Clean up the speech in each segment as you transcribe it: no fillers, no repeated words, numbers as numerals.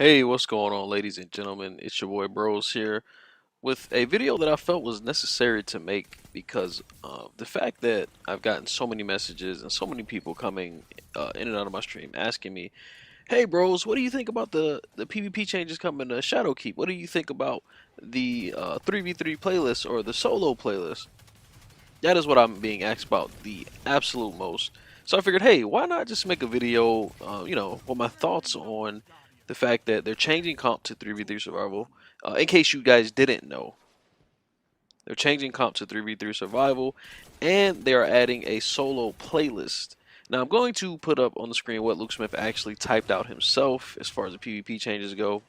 Hey, what's going on, ladies and gentlemen? It's your boy Bros here with a video that I felt was necessary to make because of the fact that I've gotten so many messages and so many people coming in and out of my stream asking me, "Hey, Bros, what do you think about the PvP changes coming to Shadowkeep? What do you think about the 3v3 playlist or the solo playlist?" That is what I'm being asked about the absolute most. So I figured, hey, why not just make a video, with my thoughts on the fact that they're changing comp to 3v3 survival. In case you guys didn't know, they're changing comp to 3v3 survival, and they are adding a solo playlist. Now I'm going to put up on the screen what Luke Smith actually typed out himself as far as the PvP changes go.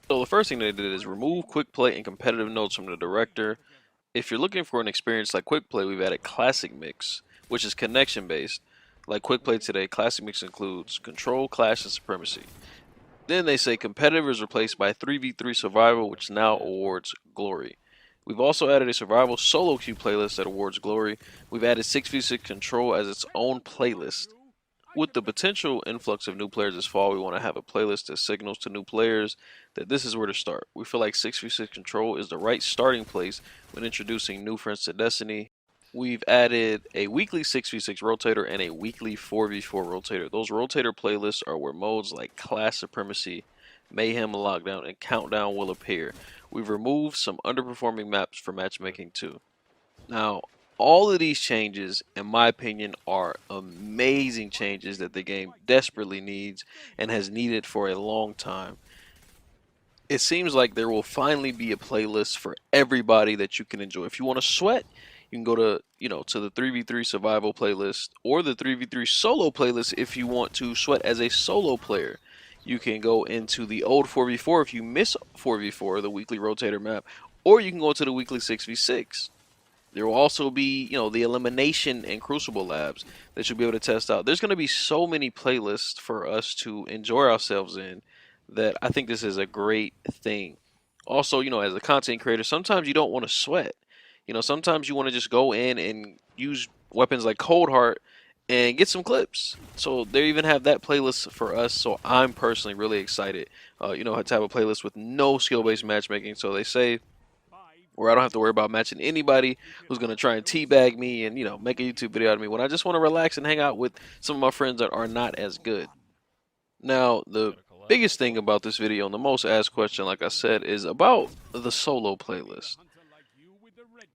So the first thing they did is remove quick play and competitive notes from the director. If you're looking for an experience like Quick Play, we've added Classic Mix, which is connection based. Like Quick Play today, Classic Mix includes Control, Clash, and Supremacy. Then they say competitive is replaced by 3v3 Survival, which now awards Glory. We've also added a Survival Solo Queue playlist that awards Glory. We've added 6v6 Control as its own playlist. With the potential influx of new players this fall, we want to have a playlist that signals to new players that this is where to start. We feel like 6v6 Control is the right starting place when introducing new friends to Destiny. We've added a weekly 6v6 rotator and a weekly 4v4 rotator. Those rotator playlists are where modes like Class Supremacy, Mayhem, Lockdown, and Countdown will appear. We've removed some underperforming maps for matchmaking too. Now, all of these changes, in my opinion, are amazing changes that the game desperately needs and has needed for a long time. It seems like there will finally be a playlist for everybody that you can enjoy. If you want to sweat, you can go to the 3v3 survival playlist or the 3v3 solo playlist if you want to sweat as a solo player. You can go into the old 4v4 if you miss 4v4, the weekly rotator map, or you can go to the weekly 6v6. There will also be, the elimination and crucible labs that you'll be able to test out. There's going to be so many playlists for us to enjoy ourselves in that I think this is a great thing. Also, as a content creator, sometimes you don't want to sweat. Sometimes you want to just go in and use weapons like Cold Heart and get some clips. So they even have that playlist for us. So I'm personally really excited, to have a playlist with no skill-based matchmaking. So they say where I don't have to worry about matching anybody who's going to try and teabag me and, make a YouTube video out of me when I just want to relax and hang out with some of my friends that are not as good. Now, the biggest thing about this video and the most asked question, like I said, is about the solo playlist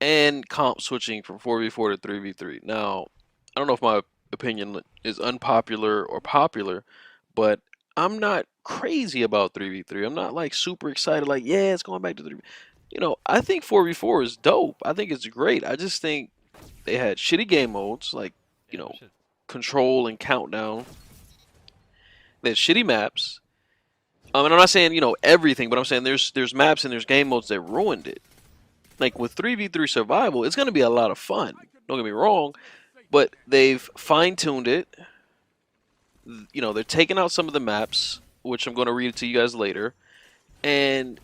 and comp switching from 4v4 to 3v3. Now, I don't know if my opinion is unpopular or popular, but I'm not crazy about 3v3. I'm not like super excited, like, yeah, it's going back to 3. I think 4v4 is dope. I think it's great. I just think they had shitty game modes like, control and countdown. They had shitty maps. And I'm not saying, everything, but I'm saying there's maps and there's game modes that ruined it. Like with 3v3 survival, it's going to be a lot of fun. Don't get me wrong, but they've fine-tuned it. They're taking out some of the maps, which I'm going to read it to you guys later. And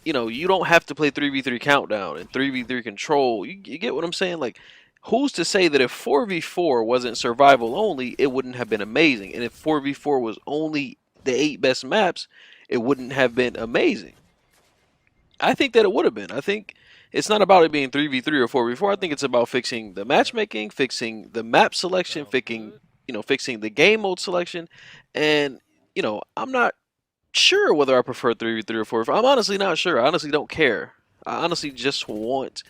you don't have to play 3v3 countdown and 3v3 control. You get what I'm saying? Like, who's to say that if 4v4 wasn't survival only, it wouldn't have been amazing? And if 4v4 was only the 8 best maps, it wouldn't have been amazing. I think that it would have been. I think it's not about it being 3v3 or 4v4. I think it's about fixing the matchmaking, fixing the map selection, fixing the game mode selection. And, I'm not sure whether I prefer 3v3 or 4v4. I'm honestly not sure. I honestly don't care. I honestly just want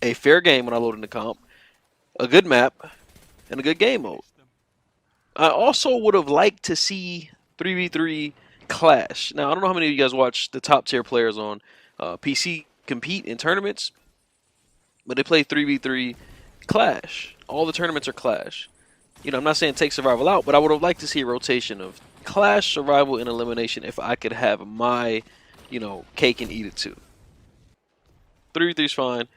a fair game when I load in the comp, a good map, and a good game mode. I also would have liked to see 3v3 clash. Now, I don't know how many of you guys watch the top tier players on PC compete in tournaments, but they play 3v3 clash. All the tournaments are clash. I'm not saying take survival out, but I would have liked to see a rotation of clash, survival, and elimination if I could have my, cake and eat it too. 3v3 is fine,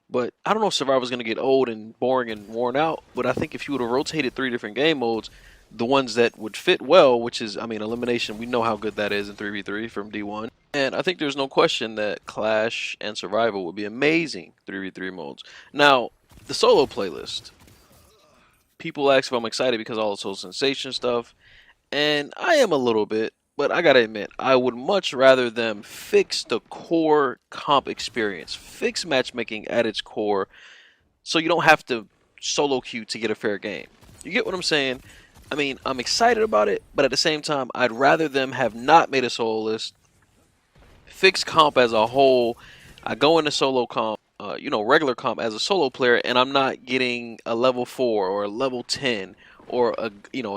but I don't know if survival is going to get old and boring and worn out, but I think if you would have rotated 3 different game modes, the ones that would fit well, which is, elimination, we know how good that is in 3v3 from D1. And I think there's no question that clash and survival would be amazing 3v3 modes. Now, the solo playlist. People ask if I'm excited because of all the Soul Sensation stuff, and I am a little bit. But I gotta admit, I would much rather them fix the core comp experience, fix matchmaking at its core, so you don't have to solo queue to get a fair game. You get what I'm saying? I mean, I'm excited about it, but at the same time, I'd rather them have not made a solo list, fix comp as a whole. I go into solo comp, regular comp as a solo player, and I'm not getting a level 4 or a level 10 or a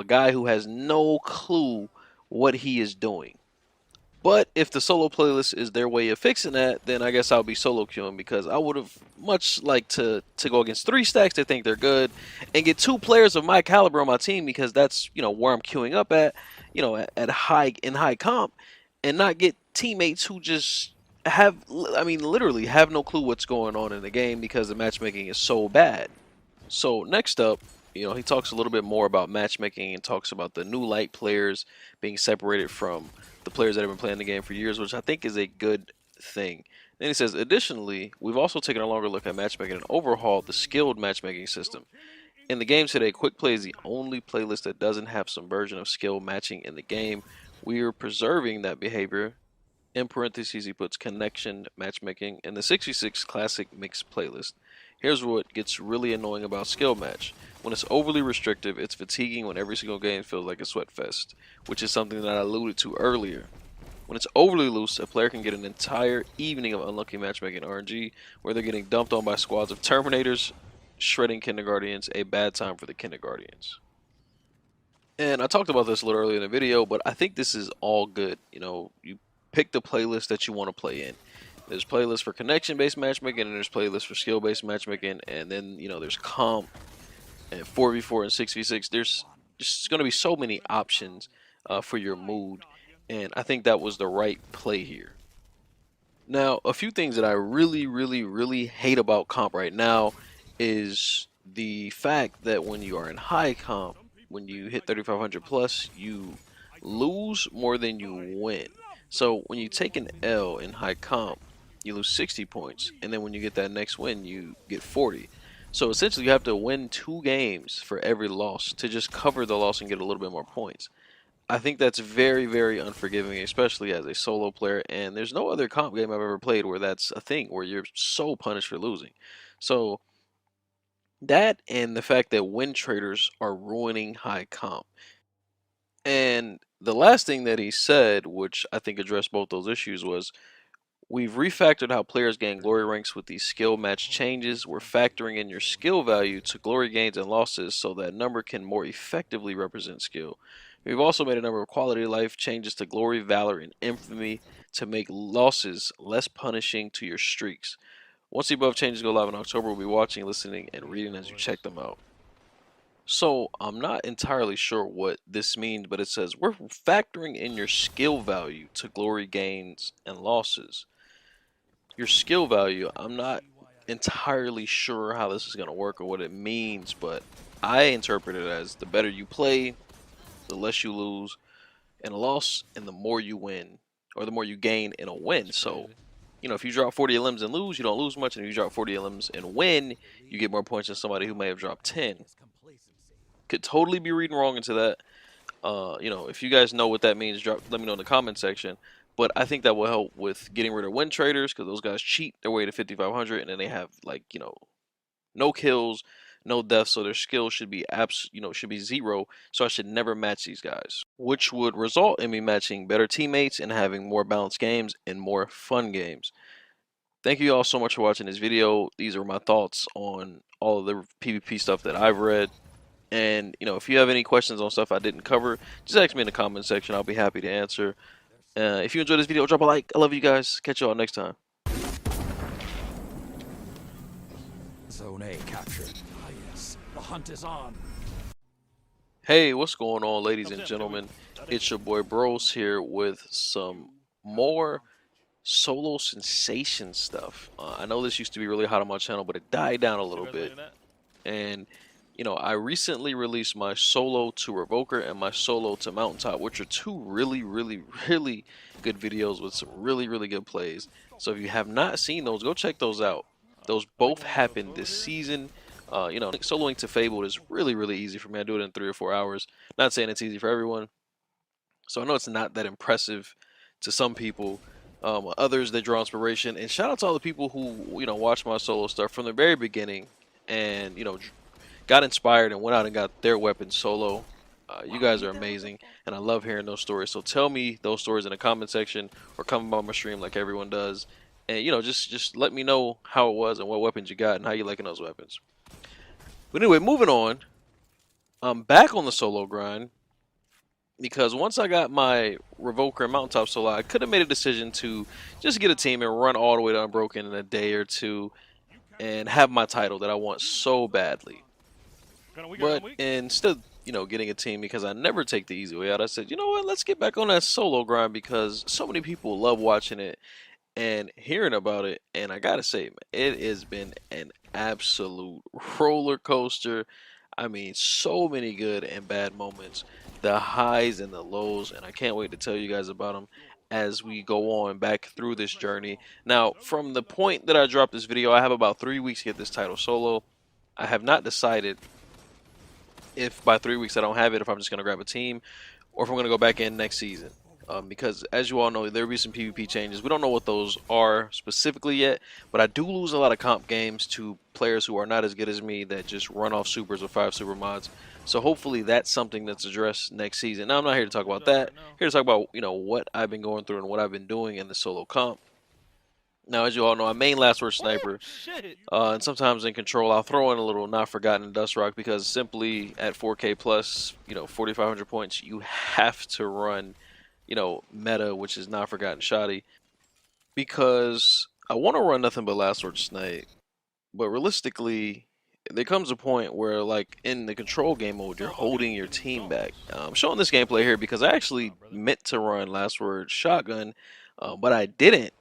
guy who has no clue what he is doing. But if the solo playlist is their way of fixing that, then I guess I'll be solo queuing because I would have much liked to go against 3 stacks that think they're good and get 2 players of my caliber on my team because that's where I'm queuing up at, at high comp, and not get teammates who just have, I mean, literally have no clue what's going on in the game because the matchmaking is so bad. So next up, he talks a little bit more about matchmaking and talks about the new light players being separated from the players that have been playing the game for years, which I think is a good thing. Then he says, additionally, we've also taken a longer look at matchmaking and overhauled the skilled matchmaking system. In the game today, Quick Play is the only playlist that doesn't have some version of skill matching in the game. We are preserving that behavior. In parentheses, he puts connection matchmaking in the 66 classic mix playlist. Here's what gets really annoying about skill match. When it's overly restrictive, it's fatiguing when every single game feels like a sweat fest, which is something that I alluded to earlier. When it's overly loose, a player can get an entire evening of unlucky matchmaking RNG where they're getting dumped on by squads of Terminators, shredding Kinderguardians, a bad time for the Kinderguardians. And I talked about this a little earlier in the video, but I think this is all good. You pick the playlist that you want to play in. There's playlists for connection-based matchmaking, and there's playlists for skill-based matchmaking, and then there's comp and 4v4 and 6v6. There's just going to be so many options for your mood, and I think that was the right play here. Now, a few things that I really, really, really hate about comp right now is the fact that when you are in high comp, when you hit 3500 plus, you lose more than you win. So when you take an L in high comp, you lose 60 points, and then when you get that next win, you get 40. So essentially, you have to win 2 games for every loss to just cover the loss and get a little bit more points. I think that's very, very unforgiving, especially as a solo player, and there's no other comp game I've ever played where that's a thing, where you're so punished for losing. So that and the fact that win traders are ruining high comp. And the last thing that he said, which I think addressed both those issues, was we've refactored how players gain glory ranks with these skill match changes. We're factoring in your skill value to glory gains and losses so that number can more effectively represent skill. We've also made a number of quality of life changes to glory, valor, and infamy to make losses less punishing to your streaks. Once the above changes go live in October, we'll be watching, listening, and reading as you check them out. So I'm not entirely sure what this means, but it says we're factoring in your skill value to glory gains and losses. Your skill value, I'm not entirely sure how this is going to work or what it means, but I interpret it as the better you play, the less you lose in a loss, and the more you win, or the more you gain in a win. So, if you drop 40 limbs and lose, you don't lose much, and if you drop 40 limbs and win, you get more points than somebody who may have dropped 10. Could totally be reading wrong into that. If you guys know what that means, let me know in the comment section. But I think that will help with getting rid of win traders because those guys cheat their way to 5,500 and then they have no kills, no deaths, so their skill should be should be 0. So I should never match these guys, which would result in me matching better teammates and having more balanced games and more fun games. Thank you all so much for watching this video. These are my thoughts on all of the PvP stuff that I've read. And, if you have any questions on stuff I didn't cover, just ask me in the comment section. I'll be happy to answer. If you enjoyed this video, drop a like. I love you guys. Catch you all next time. Zone A captured. Ah, yes. The hunt is on. Hey, what's going on, ladies and gentlemen? It's your boy Bros here with some more solo sensation stuff. I know this used to be really hot on my channel, but it died down a little bit. And I recently released my solo to Revoker and my solo to Mountaintop, which are 2 really, really, really good videos with some really, really good plays. So if you have not seen those, go check those out. Those both happened this season. Soloing to Fabled is really, really easy for me. I do it in 3 or 4 hours. Not saying it's easy for everyone, So I know it's not that impressive to some people. Others they draw inspiration. And shout out to all the people who watch my solo stuff from the very beginning, and got inspired and went out and got their weapons solo. You guys are amazing, and I love hearing those stories. So tell me those stories in the comment section, or come on my stream like everyone does, and just let me know how it was and what weapons you got and how you liking those weapons. But anyway, moving on. I'm back on the solo grind because once I got my Revoker and Mountaintop solo, I could have made a decision to just get a team and run all the way to Unbroken in a day or two and have my title that I want so badly. But instead of, getting a team, because I never take the easy way out, I said, you know what, let's get back on that solo grind because so many people love watching it and hearing about it. And I gotta say, man, it has been an absolute roller coaster. I mean, so many good and bad moments, the highs and the lows, and I can't wait to tell you guys about them as we go on back through this journey. Now, from the point that I dropped this video, I have about 3 weeks to get this title solo. I have not decided if by 3 weeks I don't have it, if I'm just going to grab a team, or if I'm going to go back in next season. Because as you all know, there'll be some PvP changes. We don't know what those are specifically yet, but I do lose a lot of comp games to players who are not as good as me that just run off supers with 5 super mods. So hopefully that's something that's addressed next season. Now I'm not here to talk about that. Here to talk about what I've been going through and what I've been doing in the solo comp. Now, as you all know, I main last word sniper, and sometimes in control I'll throw in a little not forgotten dust rock because simply at 4K plus, 4,500 points, you have to run, meta, which is not forgotten shoddy, because I want to run nothing but last word snipe, but realistically, there comes a point where, like in the control game mode, you're holding your team back. I'm showing this gameplay here because I actually meant to run last word shotgun, but I didn't.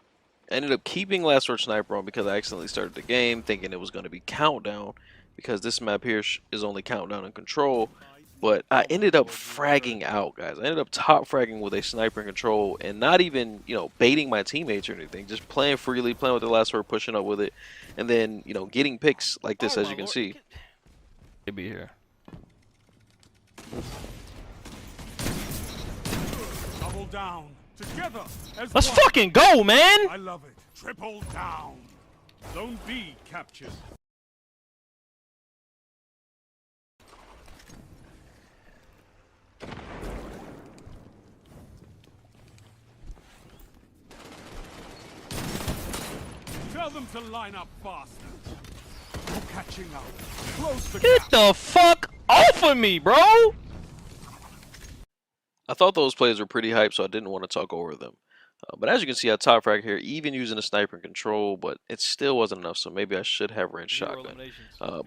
I ended up keeping Last Word Sniper on because I accidentally started the game thinking it was going to be Countdown, because this map here is only Countdown and Control. But I ended up fragging out, guys. I ended up top fragging with a sniper in Control and not even, baiting my teammates or anything. Just playing freely, playing with the last word, pushing up with it, and then, getting picks like this, as you can see. He'll be here. Double down. Together as Let's one. fucking go, man! I love it. Triple down. Zone B captured. Tell them to line up faster. You're catching up. Close the Get gap. the fuck off of me, bro! I thought those plays were pretty hype, so I didn't want to talk over them. But as you can see, I top frag here, even using a sniper in Control, but it still wasn't enough, so maybe I should have ran shotgun.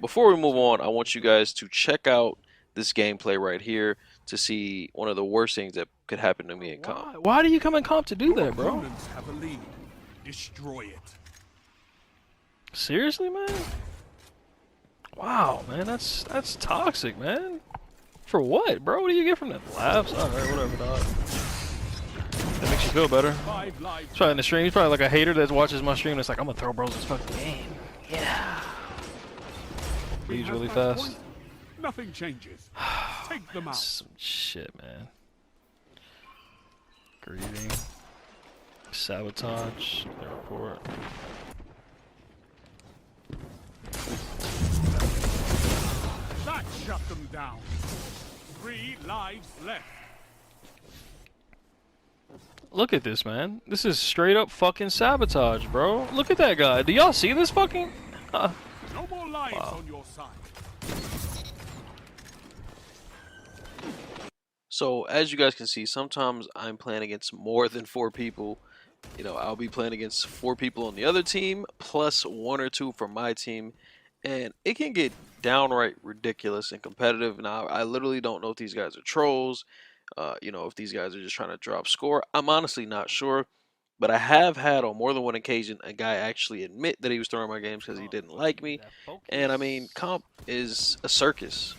Before we move on, I want you guys to check out this gameplay right here to see one of the worst things that could happen to me in comp. Why do you come in comp to do Your that, bro? opponents have a lead. Destroy it. Seriously, man? Wow, man, that's toxic, man. For what, bro? What do you get from that? Laughs? Alright, whatever, dog. That makes you feel better. 5 lives. He's probably in the stream. He's probably like a hater that watches my stream and it's like, I'm gonna throw bros this fucking game. Yeah. Leaves really fast. Nothing changes. Take them out. Some shit, man. Greeting. Sabotage. Airport. That shut them down. 3 lives left. Look at this, man. This is straight up fucking sabotage, bro. Look at that guy. Do y'all see this fucking... No more lives on your side. So as you guys can see, sometimes I'm playing against more than 4 people. I'll be playing against 4 people on the other team, plus 1 or 2 from my team. And it can get downright ridiculous and competitive. Now, I literally don't know if these guys are trolls, if these guys are just trying to drop score. I'm honestly not sure. But I have had on more than one occasion a guy actually admit that he was throwing my games because he didn't like me. And I mean, comp is a circus.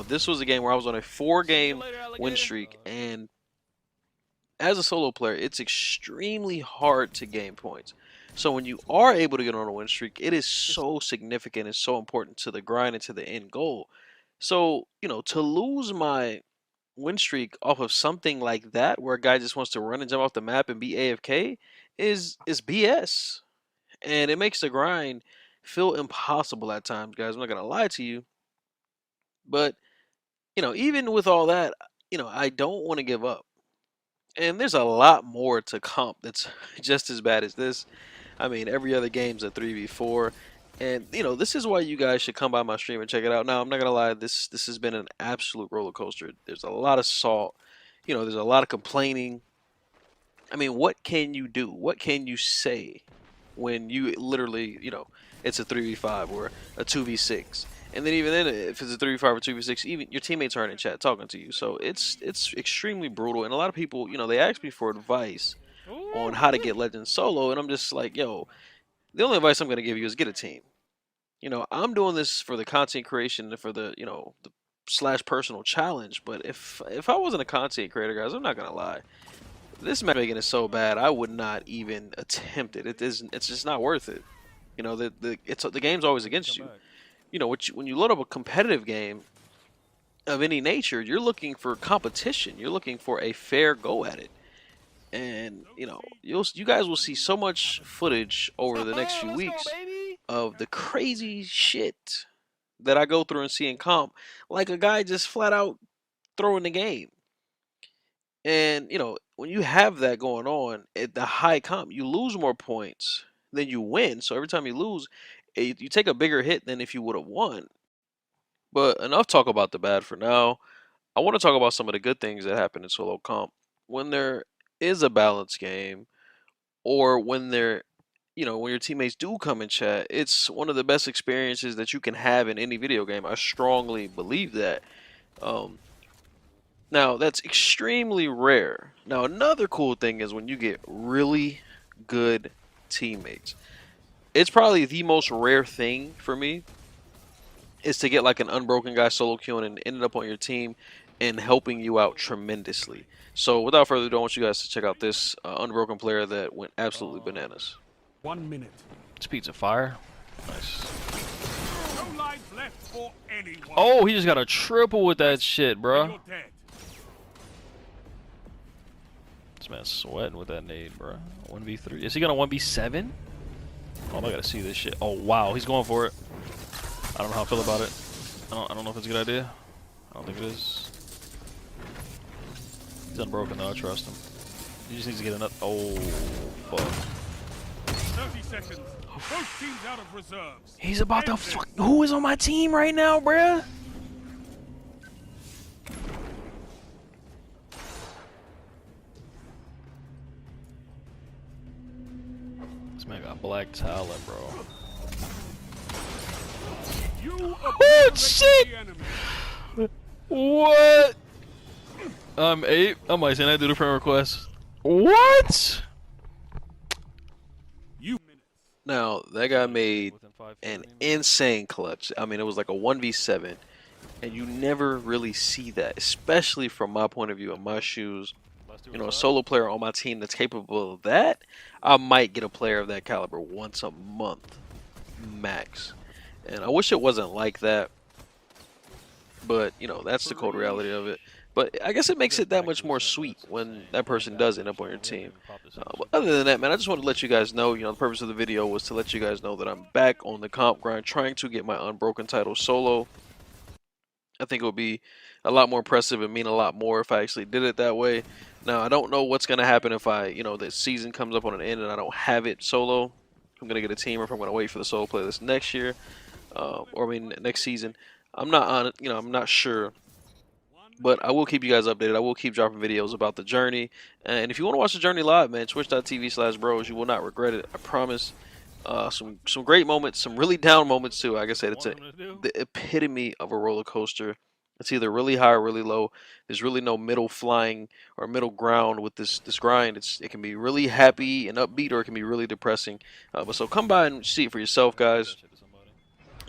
This was a game where I was on a 4-game win streak, and as a solo player, it's extremely hard to gain points. So when you are able to get on a win streak, it is so significant and so important to the grind and to the end goal. So, to lose my win streak off of something like that, where a guy just wants to run and jump off the map and be AFK, is BS, and it makes the grind feel impossible at times, guys. I'm not gonna lie to you, but even with all that, I don't want to give up. And there's a lot more to comp that's just as bad as this. I mean, every other game's a 3v4. And this is why you guys should come by my stream and check it out. Now, I'm not gonna lie, this has been an absolute roller coaster. There's a lot of salt, there's a lot of complaining. I mean, what can you do? What can you say when you literally, it's a 3v5 or a 2v6? And then even then, if it's a 3v5 or 2v6, even your teammates aren't in chat talking to you. So it's extremely brutal. And a lot of people, they ask me for advice on how to get Legend solo, and I'm just like, yo, the only advice I'm gonna give you is get a team. I'm doing this for the content creation and for the the slash personal challenge. But if I wasn't a content creator, guys, I'm not gonna lie. This matchmaking is so bad, I would not even attempt it. It's just not worth it. The game's always against you. When you load up a competitive game of any nature, you're looking for competition. You're looking for a fair go at it. And you guys will see so much footage over the next few weeks of the crazy shit that I go through and see in comp, like a guy just flat out throwing the game. And when you have that going on at the high comp, you lose more points than you win. So every time you lose, you take a bigger hit than if you would have won. But enough talk about the bad for now. I want to talk about some of the good things that happen in solo comp. When there is a balanced game, or when when your teammates do come in chat, it's one of the best experiences that you can have in any video game. I strongly believe that. Now, that's extremely rare. Now, another cool thing is when you get really good teammates. It's probably the most rare thing for me is to get like an unbroken guy solo queuing and ended up on your team and helping you out tremendously. So without further ado, I want you guys to check out this unbroken player that went absolutely bananas. 1 minute. This pizza fire. Nice. No lives left for anyone. Oh, he just got a triple with that shit, bro. You're dead. This man's sweating with that nade, bro. 1v3. Is he gonna 1v7? Oh, I gotta see this shit. Oh wow, he's going for it. I don't know how I feel about it. I don't know if it's a good idea. I don't think it is. He's unbroken though. I trust him. He just needs to get another. Oh fuck. 30 seconds. Both teams out of reserves. He's about to fuck. Who is on my team right now, bruh? This man got black talent, bro. Oh shit! What? I'm 8. I might send that dude a friend request. What? Now, that guy made an insane clutch. I mean, it was like a 1v7, and you never really see that, especially from my point of view in my shoes. A solo player on my team that's capable of that, I might get a player of that caliber once a month, max. And I wish it wasn't like that, but, that's the cold reality of it. But I guess it makes it that much more sweet when that person does end up on your team. But other than that, man, I just wanted to let you guys know, the purpose of the video was to let you guys know that I'm back on the comp grind, trying to get my unbroken title solo. I think it would be a lot more impressive and mean a lot more if I actually did it that way. Now, I don't know what's going to happen if the season comes up on an end and I don't have it solo. If I'm going to get a team or if I'm going to wait for the solo playlist next year, next season. I'm not on it, I'm not sure. But I will keep you guys updated. I will keep dropping videos about the journey. And if you want to watch the journey live, man, twitch.tv/bros. You will not regret it. I promise. Some great moments, some really down moments too. Like I said, it's the epitome of a roller coaster. It's either really high or really low. There's really no middle flying or middle ground with this grind. It can be really happy and upbeat, or it can be really depressing. But so come by and see it for yourself, guys.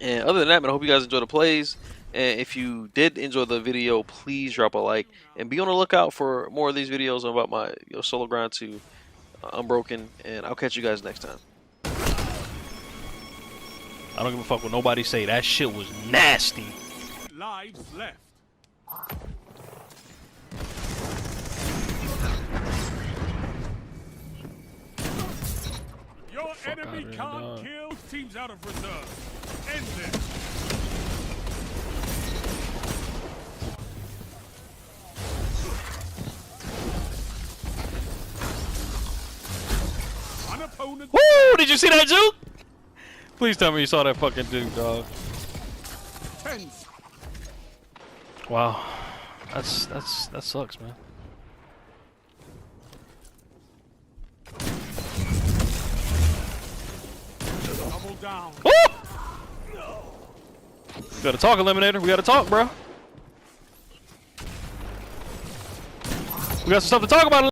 And other than that, man, I hope you guys enjoy the plays. And if you did enjoy the video, please drop a like and be on the lookout for more of these videos about my solo grind to Unbroken. And I'll catch you guys next time. I don't give a fuck what nobody say. That shit was nasty. Lives left. fuck out Enemy of here, can't dog. kill. Teams out of reserve. End this. An opponent. Woo! Did you see that juke? Please tell me you saw that fucking dude, dog. Tense. Wow. That sucks, man. Double down. Woo! We gotta talk, Eliminator. We gotta talk, bro. We got some stuff to talk about.